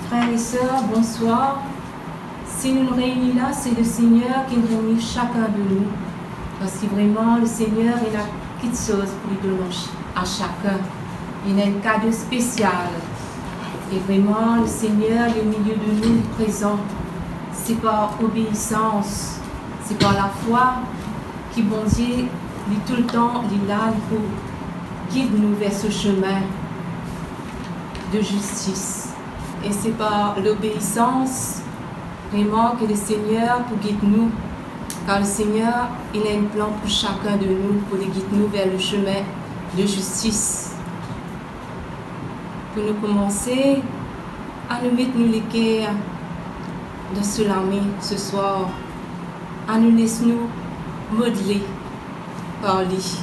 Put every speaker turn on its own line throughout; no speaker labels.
Frères et sœurs, bonsoir. Si nous nous réunissons là, c'est le Seigneur qui nous réunit chacun de nous. Parce que vraiment, le Seigneur, il a quelque chose pour lui donner à chacun. Il a un cadeau spécial. Et vraiment, le Seigneur est au milieu de nous, présent. C'est par obéissance, c'est par la foi qui, bon Dieu, il tout le temps, il est là pour guider nous vers ce chemin de justice. Et c'est par l'obéissance, vraiment, que le Seigneur pour guider nous. Car le Seigneur, il a un plan pour chacun de nous, pour les guider nous vers le chemin de justice. Pour nous commencer à nous mettre nous les cœurs de se lamer ce soir, à nous laisser nous modeler par lui.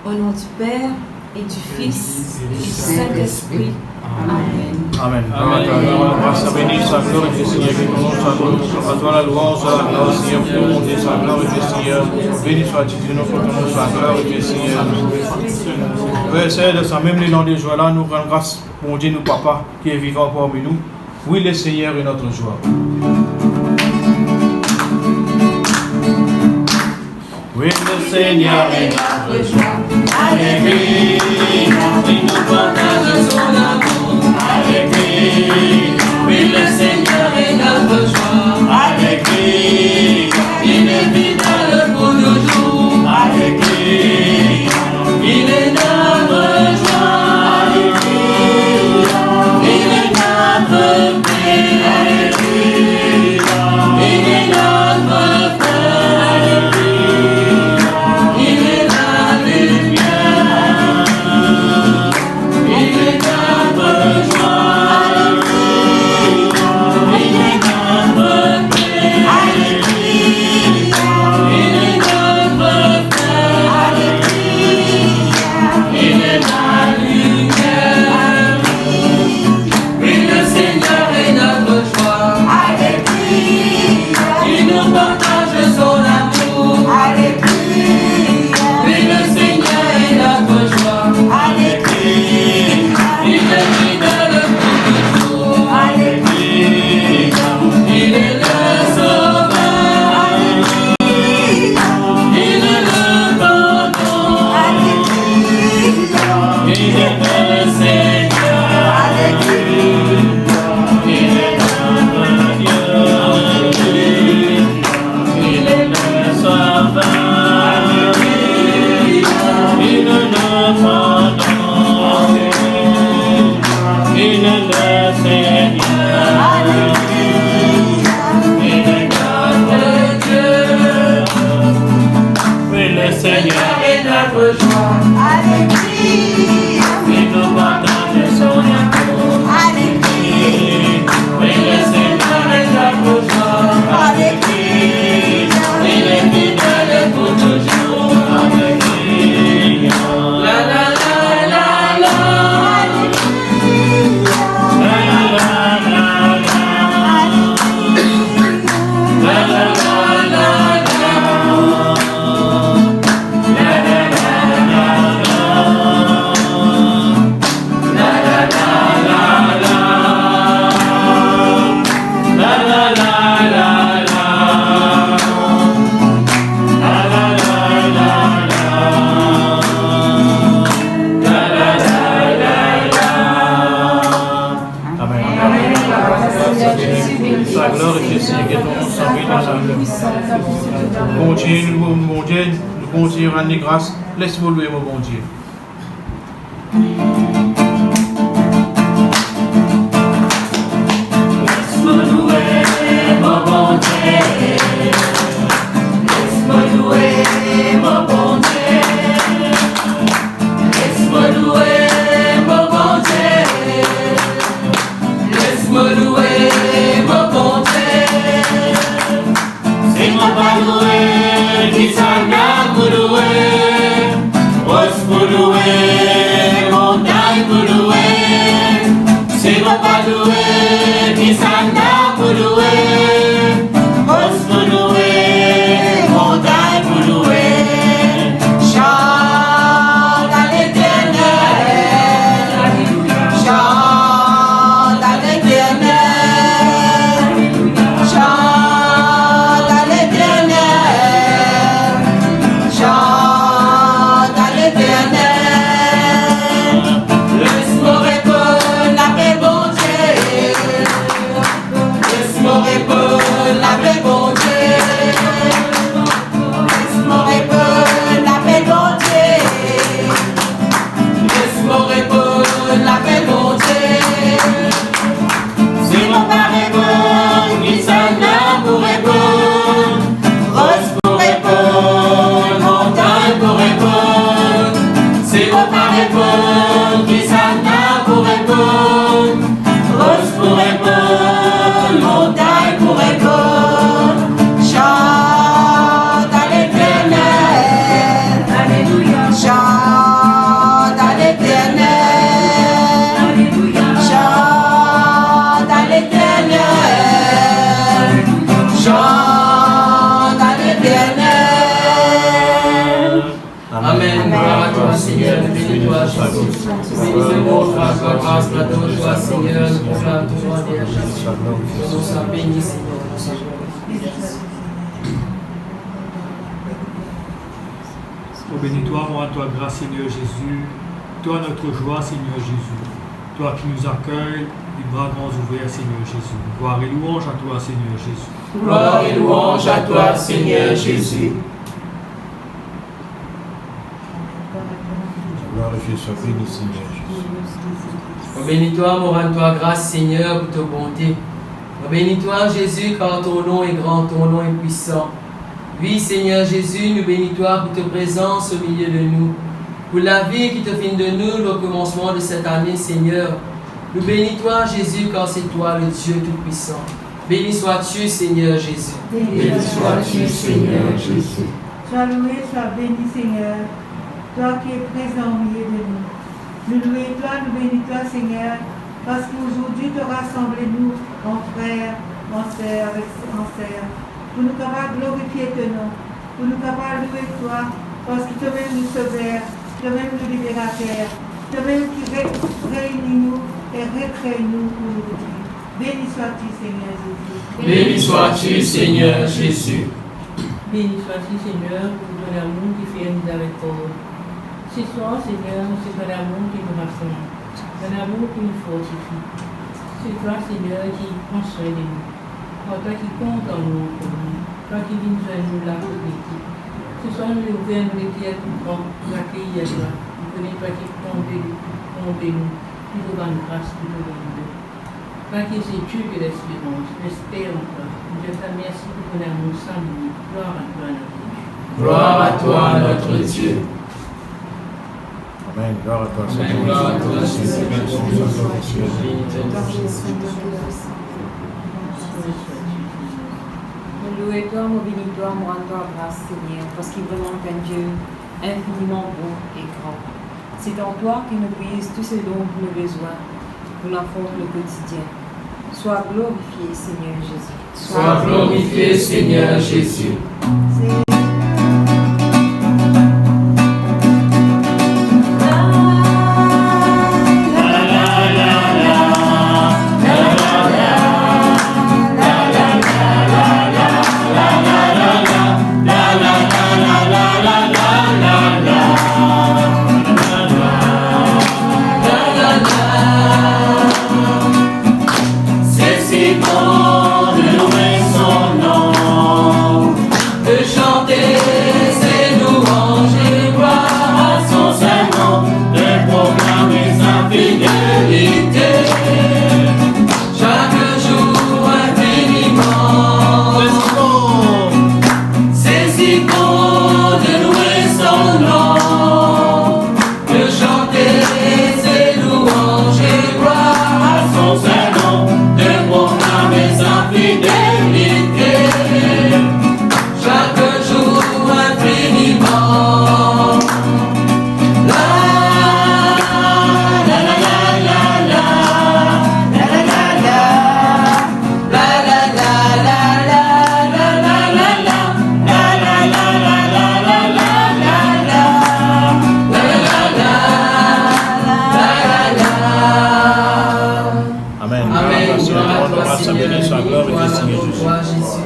Au nom du Père et du Fils et du Saint-Esprit. Amen.
Amen. Grâce à béni, sa gloire et Seigneur, que ton nom soit loué. À toi la louange, à la Seigneur, pour mon Dieu, sa gloire et Seigneur. Béni soit-il de nous, pour ton nom soit gloire et Seigneur. Père, Seigneur, de sa même l'élan de joie là, nous rendons grâce, mon Dieu, nous papa, qui est vivant parmi nous. Oui, le Seigneur est notre joie. Oui, le Seigneur est notre joie. Avec lui, il nous partage son amour. Avec lui, oui, le Seigneur est notre joie. Avec lui, il est fidèle pour nos jours. Avec lui, il est notre joie. Avec lui, il est notre paix. Avec lui, il est notre frère. Avec lui, il est la lumière. Il est notre joie. Il est notre paix. Avec lui, il est notre frère. Avec lui, il est la lumière. Oui, le Seigneur est notre joie. Avec lui, il nous partage son amour. Avec lui, oui, le Seigneur est notre joie. Avec lui, il est fidèle pour toujours. Avec lui, il est le sauveur. Avec lui, il est le pardon. Avec lui, il est le Seigneur. Avec lui, il est notre Dieu. Avec lui, il est le sauveur. Avec lui, il est le pardon. Avec lui, il est le Seigneur. Avec lui, il est notre Dieu. Oui, le Seigneur est notre joie. Avec lui, il nous partage son amour. Avec lui, oui, le Seigneur est notre joie. Avec lui, il est fidèle pour toujours. Avec lui, la la la la la. La la la la la. La la la la la. La la la la la. La la la la la. La la la la la. La la la la la. La la la la la. Amen. Sa gloire est Seigneur, que ton nom soit béni dans sa gloire. Bon Dieu, nous continuons à rendre grâce. Laisse-moi louer mon bon Dieu. Laisse-moi louer mon bon Dieu. Laisse-moi louer mon bon Dieu. Laisse-moi louer mon bon Dieu. Laisse-moi louer mon bon Dieu. C'est mon pas louer qui s'en a pour louer. Laisse-moi
répondre, Kisana pour répondre, Rose pour répondre, Montagne pour répondre. Chante à l'Éternel, alléluia. Chante à l'Éternel, alléluia. Chante à l'Éternel, chante à l'Éternel.
Amen. Gloire à toi, Seigneur, nous bénis-toi, Jésus. Bénis le nom, grâce, grâce, toi, Seigneur, nous proclamons ton nom, Jésus. Nous sommes bénis, Seigneur.
Oh, bénis-toi, moi, toi, grâce, Seigneur Jésus. Toi, notre joie, Seigneur Jésus. Toi qui nous accueilles, les bras grands ouverts, Seigneur Jésus. Gloire et louange à toi, Seigneur Jésus.
Gloire et louange à toi, Seigneur Jésus.
Glorifié soit béni, Seigneur Jésus.
Oh, bénis-toi, nous rends-toi grâce, Seigneur, pour ta bonté. Oh, bénis-toi, Jésus, car ton nom est grand, ton nom est puissant. Oui, Seigneur Jésus, nous bénis-toi pour ta présence au milieu de nous. Pour la vie qui te vient de nous, le commencement de cette année, Seigneur. Nous bénis-toi, Jésus, car c'est toi, le Dieu Tout-Puissant. Béni sois-tu, Seigneur Jésus.
Béni sois-tu, Seigneur Jésus.
Sois loué, sois béni, Seigneur, toi qui es présent au milieu de nous. Nous louons toi, nous bénis toi, Seigneur, parce qu'aujourd'hui te rassemblez nous en frères, en sœurs, en sœurs, pour nous capables de glorifier ton nom, pour nous capables de louer toi, parce que toi-même nous sauveur, toi-même nous libérateur, toi-même qui réunit nous et recrée nous aujourd'hui. Béni sois-tu, Seigneur Jésus.
Béni sois-tu, Seigneur Jésus.
Béni sois-tu, Seigneur, pour ton amour qui fait miséricorde. Ce soir, Seigneur, c'est ton amour qui nous rassemble, ton amour qui nous fortifie. C'est toi, Seigneur, qui prends soin de nous. Toi qui comptes en nous, toi qui viens soin nous la politique. Ce soir, nous ouvrons nos pieds pour accueillir toi. Nous connaissons toi qui prends de nous, qui nous donne grâce, qui nous donne Dieu. Toi qui es Dieu de l'espérance, l'espère en toi. Je te remercie pour ton amour sans limite. Gloire à toi, notre Dieu.
Gloire à toi, notre Dieu.
Amen. Gloire à toi, Seigneur.
Gloire à toi, Seigneur.
Nous louons toi, nous bénis toi, nous rendons toi grâce, Seigneur, parce qu'il est vraiment un Dieu infiniment bon et grand. C'est en toi qu'il nous brise tout ce dont nous avons besoin pour l'affronter le quotidien. Sois glorifié, Seigneur Jésus.
Sois glorifié, Seigneur Jésus. C'est si bon de louer son nom.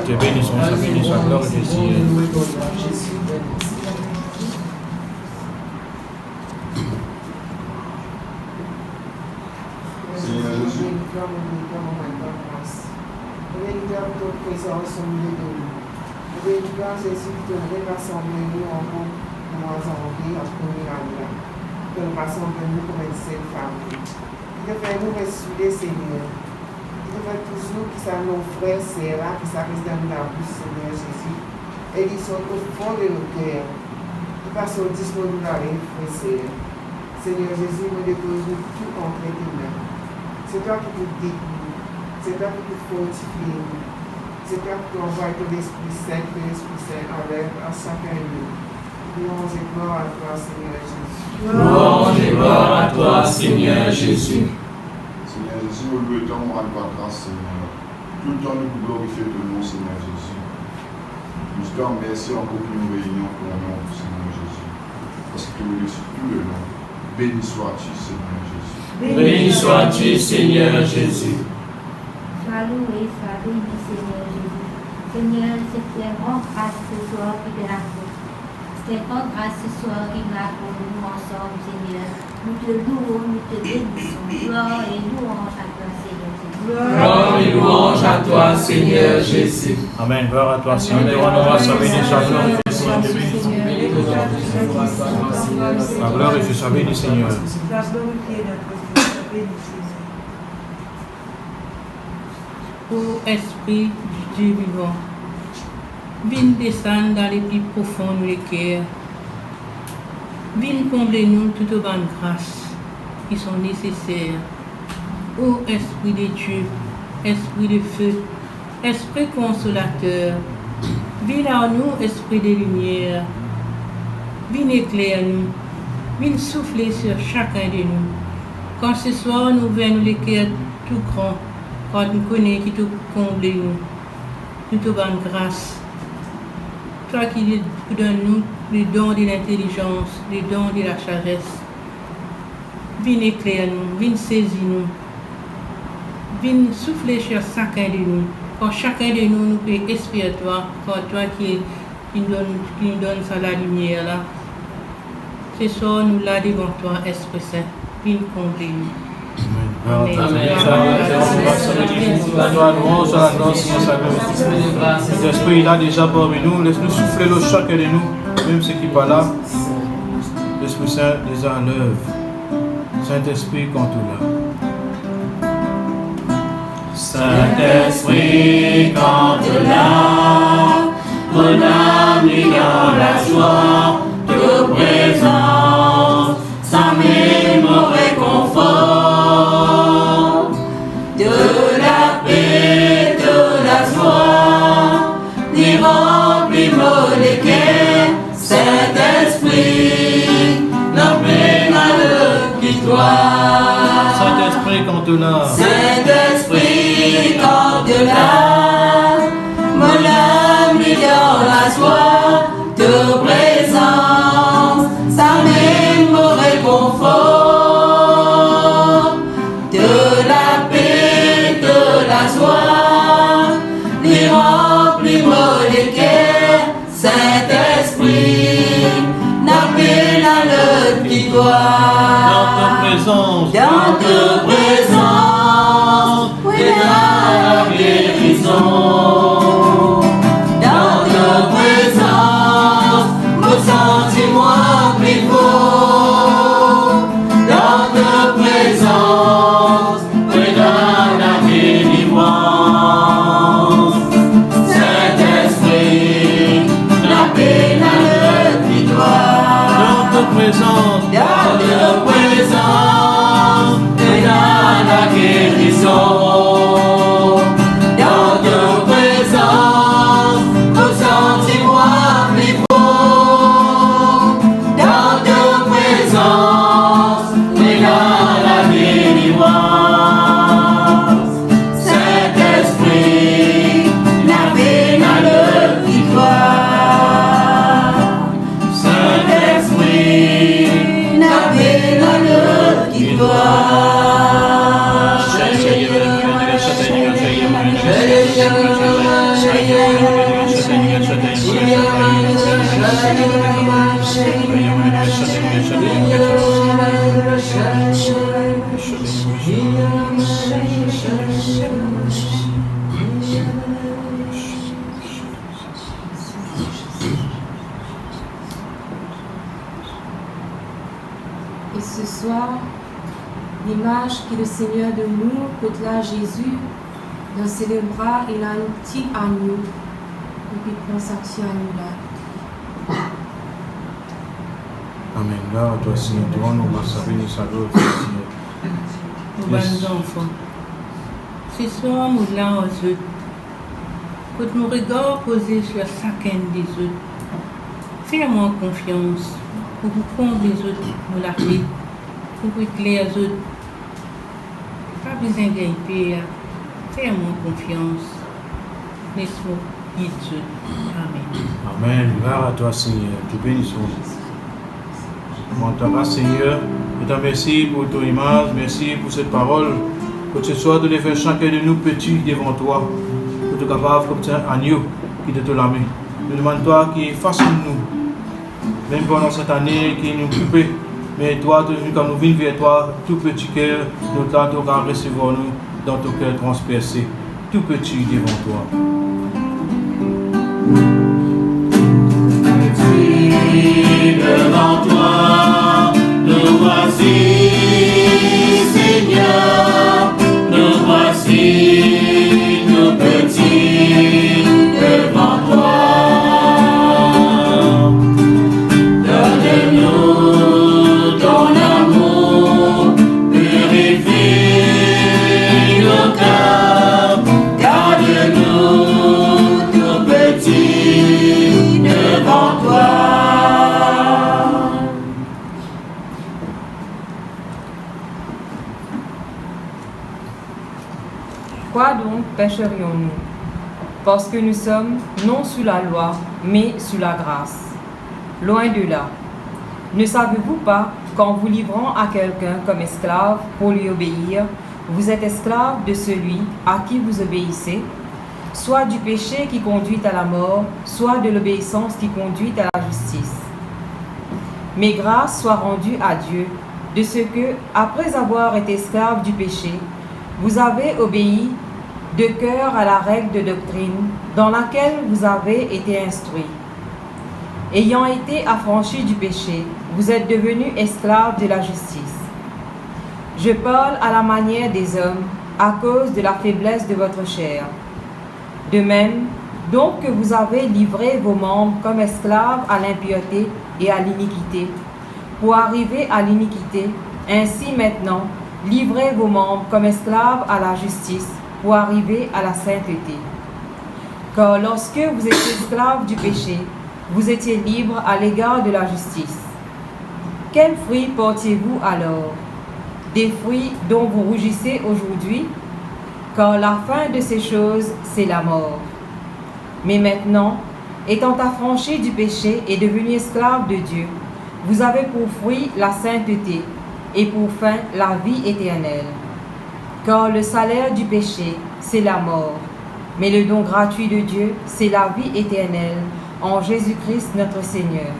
Te bénissons, sa béni soit gloire du Seigneur.
Véritable toute présence au milieu de nous. Véritable Jésus qui te rassemble nous en groupe, nous en envie, en premier année. Que nous rassemble nous comme une seule famille. Il te fait nous ressusciter, Seigneur. Il te fait toujours qui sont nos frères, sœurs, qui s'arrêtent dans la bouche, Seigneur Jésus. Et ils sont au fond de nos cœurs. Ils passent au discours de la frères, sœurs. Seigneur Jésus, me dépose tout entre tes mains. C'est toi qui te découvres, c'est toi qui te fortifie, c'est toi qui envoies ton Esprit Saint, enlève à chacun de nous. Louange et gloire à toi, Seigneur Jésus.
Louange et gloire à toi, Seigneur Jésus.
Seigneur Jésus, au lieu de temps, on rend grâce, Seigneur. Tout le temps, nous glorifions ton nom, Seigneur Jésus. Nous te remercions encore pour une réunion pour ton nom, Seigneur Jésus. Parce que tu es sur tout le nom. Béni sois-tu, Seigneur Jésus.
Béni sois-tu, Seigneur Jésus.
Sois loué, sois béni, Seigneur Jésus. Seigneur, c'est une grande grâce ce soir qui te l'accorde. C'est une grande grâce ce soir qui l'accorde nous ensemble, Seigneur. Nous te louons, nous te bénissons. Gloire et louange à toi, Seigneur Jésus.
Gloire et louange à toi, Seigneur Jésus.
Amen. Gloire à toi, Seigneur. Rendons-nous à sa béni, sa gloire et Fils, Seigneur. La gloire et Fils, sa béni, Seigneur.
Sois glorifié notre Dieu, béni Jésus.
Ô Esprit du Dieu vivant, viens descendre dans les plus profonds de cœurs. Viens combler nous toutes les bonnes grâces qui sont nécessaires. Ô Esprit de Dieu, Esprit de feu, Esprit consolateur, viens à nous, Esprit de lumière. Viens éclairer nous, viens souffler sur chacun de nous. Quand ce soir nous venons les cœurs tout grands, quand nous connaissons qui te comble nous, toute bonne grâce. Toi qui donnes nous les dons de l'intelligence, les dons de la sagesse. Viens éclairer nous, viens saisir nous, viens souffler sur chacun de nous. Quand chacun de nous nous peut espérer toi, quand toi qui nous donne ça la lumière là. Ce soir nous là devant toi, Esprit Saint, viens combler nous.
Amen. L'Esprit est là déjà parmi nous. Laisse-nous souffler le chacun de nous, même ceux qui ne sont pas là. L'Esprit Saint les a en œuvre. Saint-Esprit, quand tout là.
Saint-Esprit, quand là, mon âme est dans la joie de présence, ça m'est mon réconfort. De la paix, de la joie, ni remplis-moi les cœurs, Saint-Esprit, n'emmène-le qui toi.
Saint-Esprit, quand tout là.
Saint-Esprit, quand là, mon âme est dans la joie de présence, ça m'aime mon réconfort. De la paix, de la joie, les remplis-moi les cœurs, Saint-Esprit, n'appelle à l'heure qui doit.
Dans ta présence.
Dans ta présence, oui, dans la guérison. Dans ta présence, me sens-moi plus beau. Dans ta présence, oui, dans la délivrance. Saint-Esprit, la paix, la victoire.
Dans ta présence.
Dans ta présence, et dans la guérison. Dans ta présence, me sens-moi plus beau. Dans ta présence, et dans la délivrance. Saint-Esprit, la paix, la victoire. Saint-Esprit, la paix, la victoire.
Et ce soir, l'image que le Seigneur de nous, côté là Jésus, dans ses bras, il a un petit agneau, et puis prend sa petite agneau là.
Amen. Gloire à toi, Seigneur. Te rendons grâce à béni sa gloire, Seigneur.
Nos bons enfants. Ce soir, nous l'avons aux autres. Quand nous regardons posés sur chacun des autres, fais-moi confiance pour vous prendre les autres, nous la vie, pour vous éclairer les autres. Pas besoin d'être fais-moi confiance. Laisse-moi guider les autres. Amen.
Amen. Gloire à toi, Seigneur. Te bénissons. Mon tabac, Seigneur, je te remercie pour ton image, merci pour cette parole. Que ce soit de les faire chacun de nous petits devant toi, pour te capable comme un agneau qui te la main. Nous demandons toi qui façonne-nous, même pendant cette année qui nous coupe, mais toi, quand nous venons vers toi, tout petit cœur, nous t'attendons à recevoir nous dans ton cœur transpercé, tout petit devant toi.
Devant toi, nous voici, Seigneur, nous voici, nous petits, devant toi. Donne-nous ton amour, purifie nos cœurs, garde-nous, nous petits, devant toi.
Quoi donc pécherions-nous? Parce que nous sommes non sous la loi, mais sous la grâce. Loin de là. Ne savez-vous pas qu'en vous livrant à quelqu'un comme esclave pour lui obéir, vous êtes esclave de celui à qui vous obéissez, soit du péché qui conduit à la mort, soit de l'obéissance qui conduit à la justice. Mais grâce soit rendue à Dieu de ce que, après avoir été esclave du péché, vous avez obéi de cœur à la règle de doctrine dans laquelle vous avez été instruits. Ayant été affranchis du péché, vous êtes devenus esclaves de la justice. Je parle à la manière des hommes à cause de la faiblesse de votre chair. De même, donc que vous avez livré vos membres comme esclaves à l'impureté et à l'iniquité, pour arriver à l'iniquité, ainsi maintenant, livrez vos membres comme esclaves à la justice pour arriver à la sainteté. Car lorsque vous étiez esclaves du péché, vous étiez libres à l'égard de la justice. Quels fruits portiez-vous alors? Des fruits dont vous rougissez aujourd'hui? Car la fin de ces choses, c'est la mort. Mais maintenant, étant affranchis du péché et devenus esclaves de Dieu, vous avez pour fruit la sainteté, et pour fin la vie éternelle. Car le salaire du péché, c'est la mort, mais le don gratuit de Dieu, c'est la vie éternelle en Jésus-Christ notre Seigneur.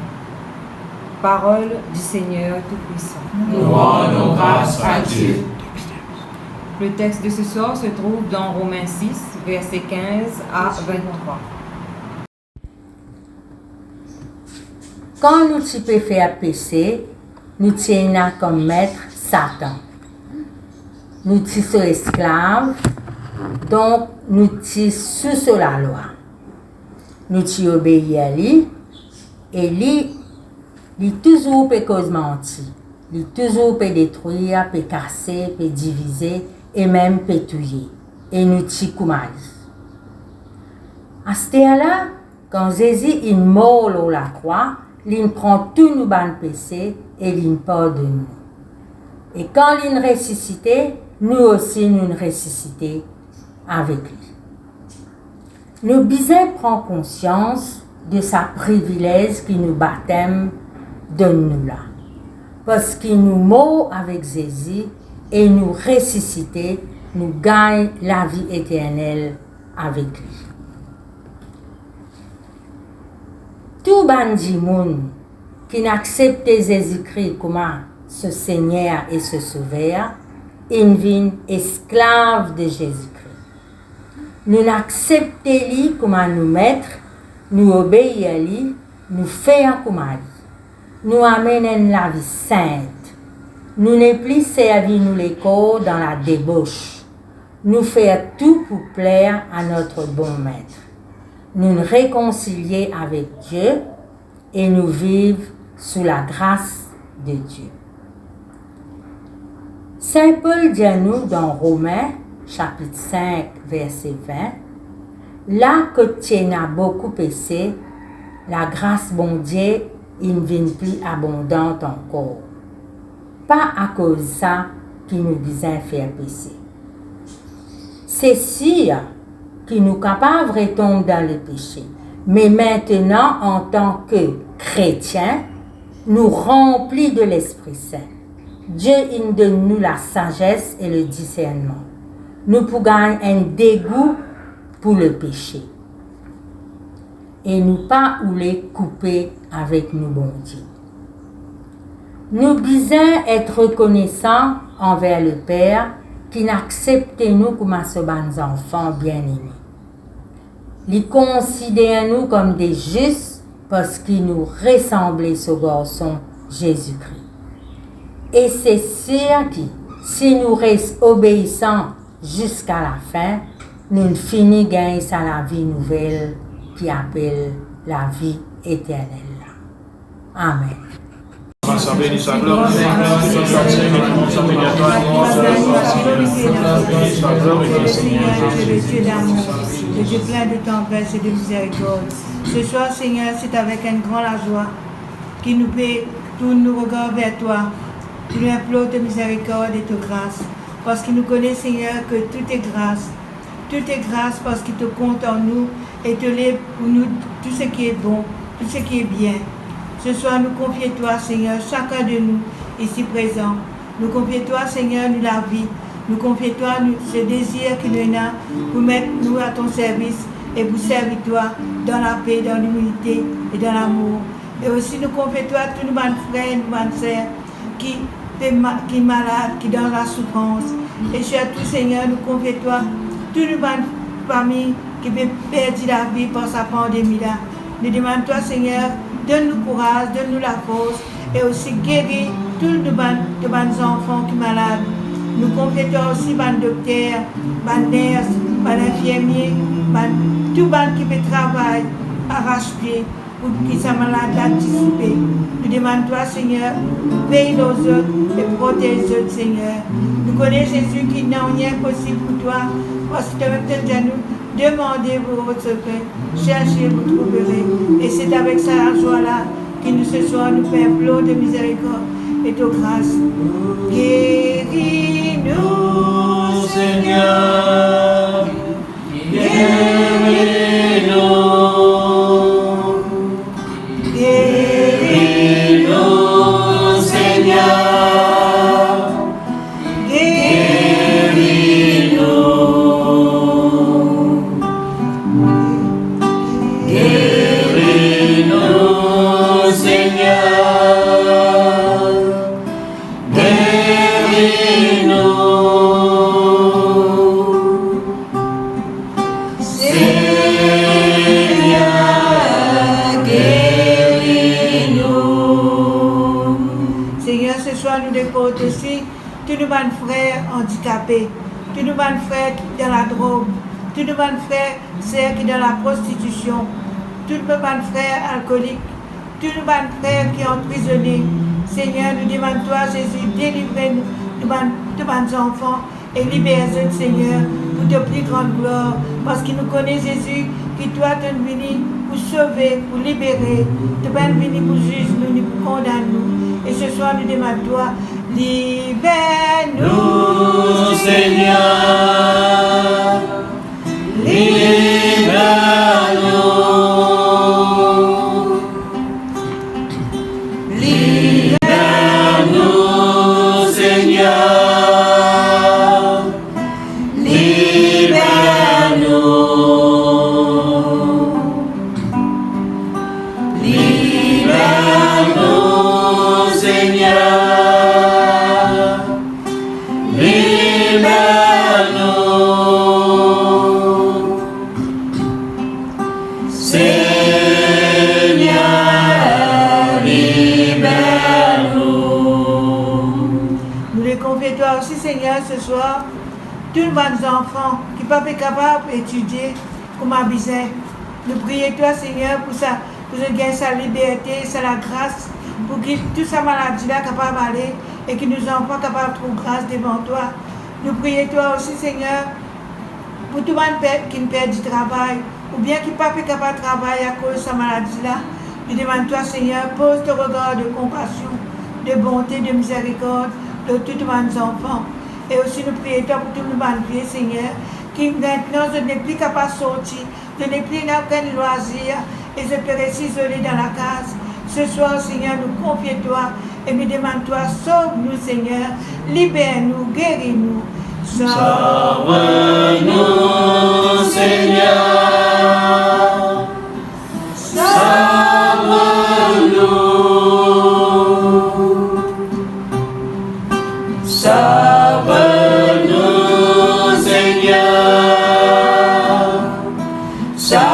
Parole du Seigneur Tout-Puissant.
Nous rendons grâce à Dieu.
Le texte de ce soir se trouve dans Romains 6, versets 15 à 23.
Quand nous t'y peut faire pécher, nous tiens comme maître Satan. Nous t'y sommes esclaves, donc nous t'y sous la loi. Nous t'y obéissons à lui, et lui toujours peut cause mentir. Lui toujours peut détruire, peut casser, peut diviser, et même peut tuer. Et nous t'y commandons. À ce temps-là, quand Jésus est mort sur la croix, il prend tous nos bons péchés et il pardonne nous. Et quand il ressuscité, nous aussi nous ressuscité avec lui. Nous besoin prendre conscience de sa privilège qui nous baptême donne nous là. Parce qu'il nous mort avec Jésus et nous ressuscité, nous gagne la vie éternelle avec lui. Tout bandit monde qui n'accepte Jésus-Christ comme ce Seigneur et ce Sauveur, il devient esclave de Jésus-Christ. Nous n'acceptons lui comme nous maître, nous obéissons à lui, nous faisons comme lui. Nous amenons la vie sainte. Nous ne plus servir nous les corps dans la débauche. Nous faisons tout pour plaire à notre bon maître. Nous nous réconcilier avec Dieu et nous vivre sous la grâce de Dieu. Saint Paul dit à nous dans Romains, chapitre 5, verset 20, « Là que tu n'as beaucoup péché, la grâce bon Dieu ne vient plus abondante encore. Pas à cause de ça qui nous besoin faire pécher. C'est sûr que nous sommes capables de tomber dans le péché. Mais maintenant, en tant que chrétiens, nous remplis de l'Esprit Saint. Dieu il donne nous la sagesse et le discernement. Nous pouvons gagner un dégoût pour le péché. Et nous pas ou les couper avec nous, bon Dieu. Nous devons être reconnaissants envers le Père qui n'accepte nous comme ce bons enfants bien-aimés. Il considère nous comme des justes parce qu'il nous ressemble ce garçon Jésus-Christ. Et c'est sûr que si nous restons obéissants jusqu'à la fin, nous finissons gagner à la vie nouvelle qui appelle la vie éternelle. Amen.
Le Dieu plein de tendresse et de miséricorde. Ce soir, Seigneur, c'est avec un grand la joie qui nous paie tous nos regards vers toi. Tu nous implores de miséricorde et de grâce, parce qu'il nous connaît, Seigneur, que tout est grâce. Tout est grâce parce qu'il te compte en nous et te lève pour nous tout ce qui est bon, tout ce qui est bien. Ce soir, nous confions toi, Seigneur, chacun de nous ici présent. Nous confions toi, Seigneur, nous la vie. Nous confions toi ce désir que nous avons pour mettre nous à ton service et pour servir toi dans la paix, dans l'humilité et dans l'amour. Et aussi nous confions toi tous nos frères et nos sœurs qui sont malades, qui sont dans la souffrance. Et cher tout, Seigneur, nous confions toi toutes nos familles qui ont perdu la vie par sa pandémie-là. Nous demandons toi, Seigneur, donne-nous courage, donne-nous la force et aussi guéris tous nos enfants qui sont malades. Nous complétons aussi les docteurs, les nurses, les infirmiers, tout le monde qui fait travail, arrache-pied, pour qu'ils soient malades d'anticiper. Nous demandons toi, Seigneur, paye nos autres et protège les autres, Seigneur. Nous connaissons Jésus qui n'a rien possible pour toi, parce que tu as peut-être à nous demander vous recevrez, cherchez, vous trouverez. Et c'est avec sa joie-là que nous ce soir nous faisons implore de miséricorde et de grâce. Guéris-nous, Seigneur. Guéris-nous. Guéris-nous, Seigneur. Guéris-nous. Guéris-nous, Seigneur. Nous déportons aussi tous nos frères handicapés, tous nos frères qui sont dans la drogue, tous nos frères sœurs qui sont dans la prostitution, tous nos frères alcooliques, tous nos frères qui sont emprisonnés. Seigneur, nous demandons toi, Jésus, délivre-nous de nos enfants et libère-nous, Seigneur, pour de plus grande gloire, parce qu'il nous connaît, Jésus, qui toi t'es venu pour sauver, pour libérer, tu es venu pour juger nous, pour condamner nous. Et ce soir, nous demandons toi, libère-nous, Seigneur, libère-nous, libère-nous, Seigneur, libère-nous. Seigneur, ce soir, tous les enfants qui ne sont pas capables d'étudier comme un besoin. Nous prions toi, Seigneur, pour ça, pour que sa liberté, sa la grâce pour que toute sa maladie-là capable d'aller et que nous n'avons pas capable de trouver grâce devant toi. Nous prions toi aussi, Seigneur, pour tout le monde qui perd du travail, ou bien qui n'est pas capable de travailler à cause de sa maladie-là. Nous demandons toi, Seigneur, pose ton regard de compassion, de bonté, de miséricorde de tous les enfants. Et aussi nous prions toi pour tout le monde, Seigneur, qui maintenant je n'ai plus capable de sortir, je n'ai plus aucun loisir et je peux rester isolé dans la case. Ce soir, Seigneur, nous confions toi et nous demandons toi, sauve-nous, Seigneur, libère-nous, guéris-nous.
Sauve-nous, Seigneur. Sauve-nous. Sauve-nous, Seigneur. Sauve-nous.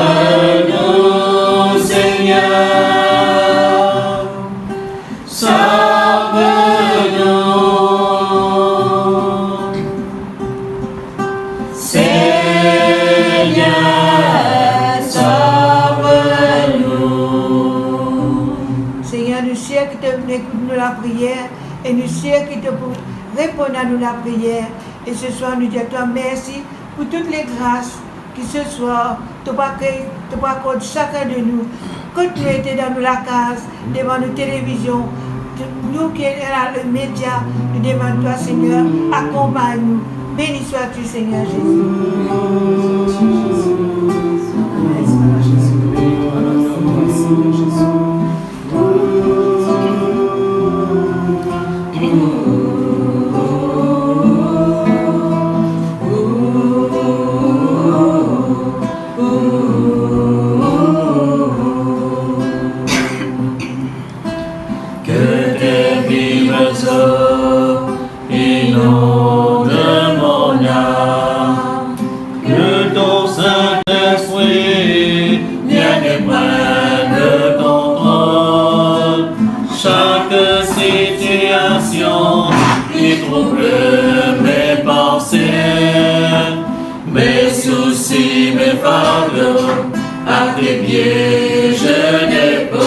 Sauve-nous, Seigneur. Sauve-nous. Seigneur, sauve-nous.
Seigneur, nous sommes qui te écoute nous la prière et nous sommes qui te répondent à nous la prière. Et ce soir, nous disons toi merci pour toutes les grâces qui ce soir te accorde chacun de nous. Quand tu étais dans la case, devant nos télévisions, nous qui sommes dans le média, nous demandons toi, Seigneur, accompagne-nous. Béni sois-tu, Seigneur Jésus.
Que tes vives eaux inondent mon âme, que ton Saint-Esprit vienne et prenne contrôle. Chaque situation qui trouble mes pensées, mes soucis, mes fardeaux, à tes pieds je dépose.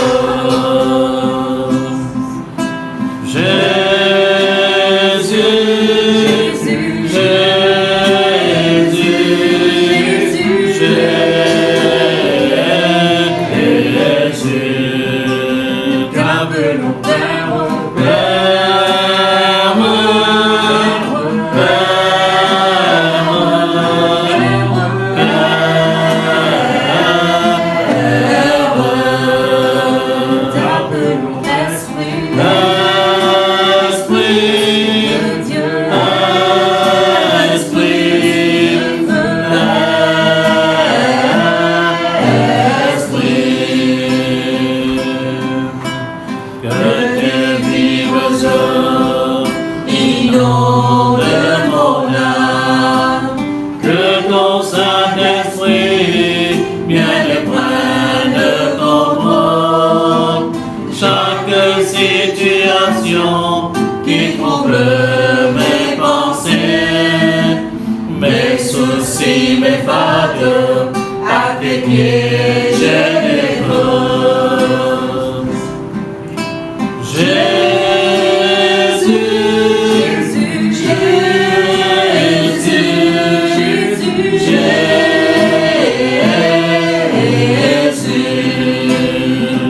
Qui trouble mes pensées, mes soucis, mes fardeaux, à tes pieds je dépose. Jésus,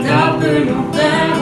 t'appelons Père.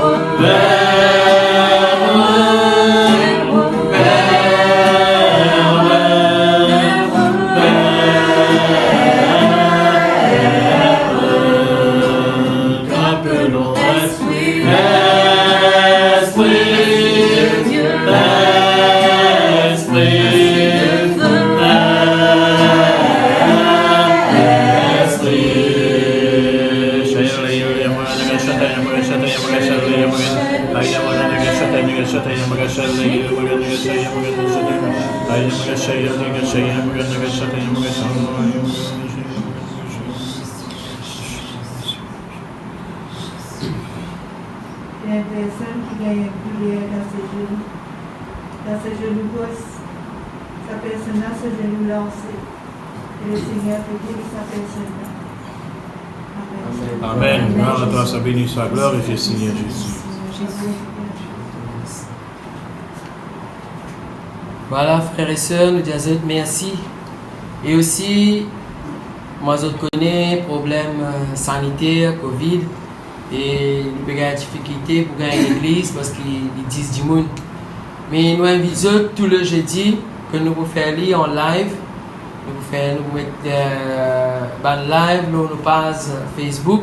Il y a une personne qui gagne une prière dans ses genoux gauche. Sa personne a ses genoux lancés. Et le Seigneur peut guérir sa personne. Amen.
Amen. Gloire à toi, sa béni soit glorifié, Seigneur Jésus.
Voilà, frères et sœurs, nous disons merci. Et aussi, moi, je connais problème sanitaire, Covid, et nous avons des difficultés pour gagner l'église parce qu'ils disent du monde. Mais nous invitons tout le jeudi que nous pouvons faire lire en live. Nous mettons un live sur nos pages Facebook.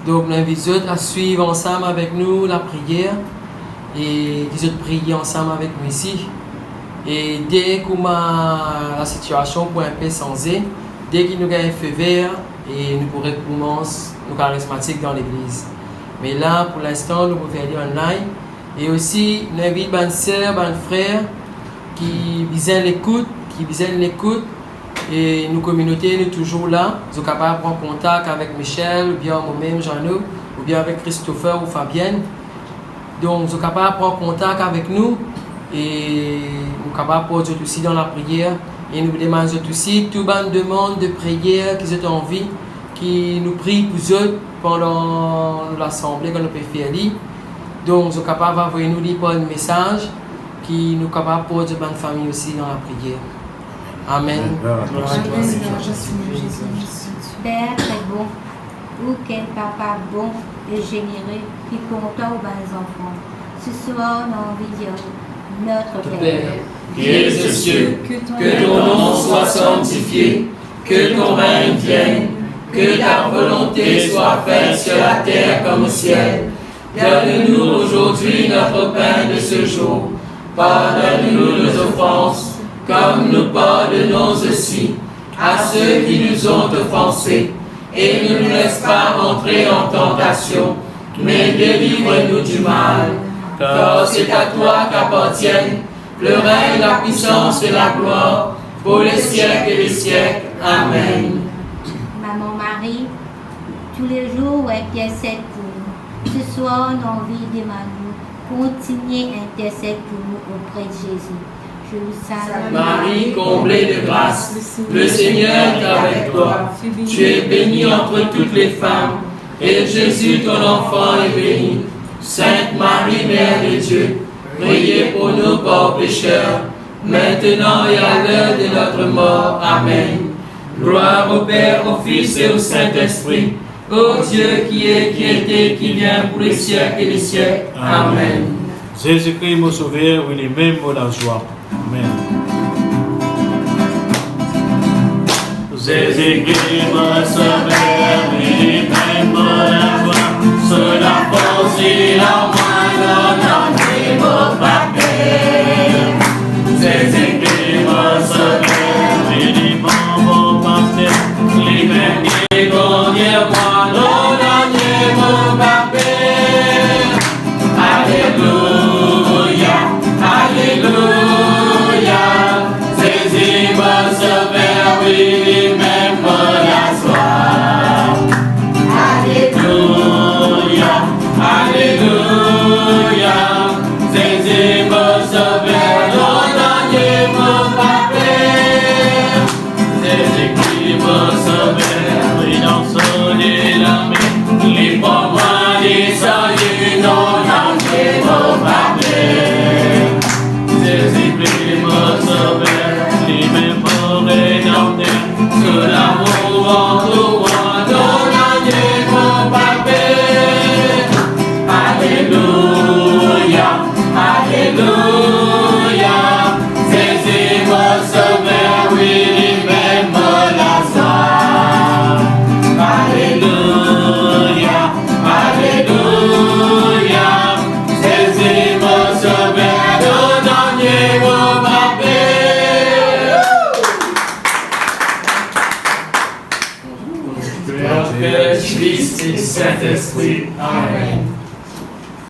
Donc, nous invitons à suivre ensemble avec nous la prière et qu'ils prier ensemble avec nous ici. Et dès que la situation pour un peu changer, dès qu'il nous a un feu vert, et nous pourrons commencer nos charismatiques dans l'église. Mais là, pour l'instant, nous pouvons faire en live. Et aussi, nous invitons les sœurs, les frères qui visent l'écoute, et nos communautés, nous sommes toujours là. Nous sommes capables de prendre contact avec Michel, ou bien moi-même, Jean-Luc, ou bien avec Christopher ou Fabienne. Donc, nous sommes capables de prendre contact avec nous. Et nous sommes capables de porter aussi dans la prière. Et nous demandons aussi toute bonne demande de prière qu'ils ont envie, qui nous prient pour eux pendant l'assemblée que nous pouvons faire. Donc nous sommes capables d'envoyer nous par un message qui nous capables de porter bonne famille aussi dans la prière. Amen.
Père est bon, ou quel papa bon et généreux qui content aux bonnes enfants. Ce soir, on a envie de dire notre Père,
qui es aux cieux, que ton nom soit sanctifié, que ton règne vienne, que ta volonté soit faite sur la terre comme au ciel. Donne-nous aujourd'hui notre pain de ce jour. Pardonne-nous nos offenses, comme nous pardonnons aussi à ceux qui nous ont offensés. Et ne nous laisse pas entrer en tentation, mais délivre-nous du mal. Car c'est à toi qu'appartiennent le règne, la puissance et la gloire, pour les siècles et les siècles. Amen.
Maman Marie, tous les jours, intercède pour nous. Ce soir, on a envie de demander, continuez à intercéder pour nous auprès de Jésus. Je vous salue.
Marie, comblée de grâce, le Seigneur est avec toi. Tu es bénie entre toutes les femmes, et Jésus, ton enfant, est béni. Sainte Marie, Mère de Dieu, priez pour nous pauvres pécheurs, maintenant et à l'heure de notre mort. Amen. Gloire au Père, au Fils et au Saint-Esprit, ô Dieu qui est, qui était, qui vient pour les siècles et les siècles. Amen.
Jésus-Christ, mon sauveur, il est même pour la joie. Amen.
Jésus-Christ, mon sauveur, il est même pour la joie. Sur la force et la main, donnez vos papiers. Jésus-Christ, mon sauveur, il est bon, mon pasteur. Les mêmes qui connaissent moi, donnez vos papiers. Alléluia, Alléluia. Jésus, mon sauveur, oui, même pour la soie. Alléluia, Alléluia. Jésus, mon sauveur, donnez mon papier. Jésus-Christ, mon sauveur, oui, dans son l'armée, les pauvres des saluts, donnez mon papier. Jésus-Christ, mon sauveur, les mêmes pour rédempteur, sous l'amour en tout roi, donnez mon papier. Alléluia, Alléluia. Jésus, mon sauveur, oui, lui-même la soie. Alléluia, Alléluia. Jésus, mon sauveur, donnez mon papier. Père, Fils et Saint-Esprit. Amen.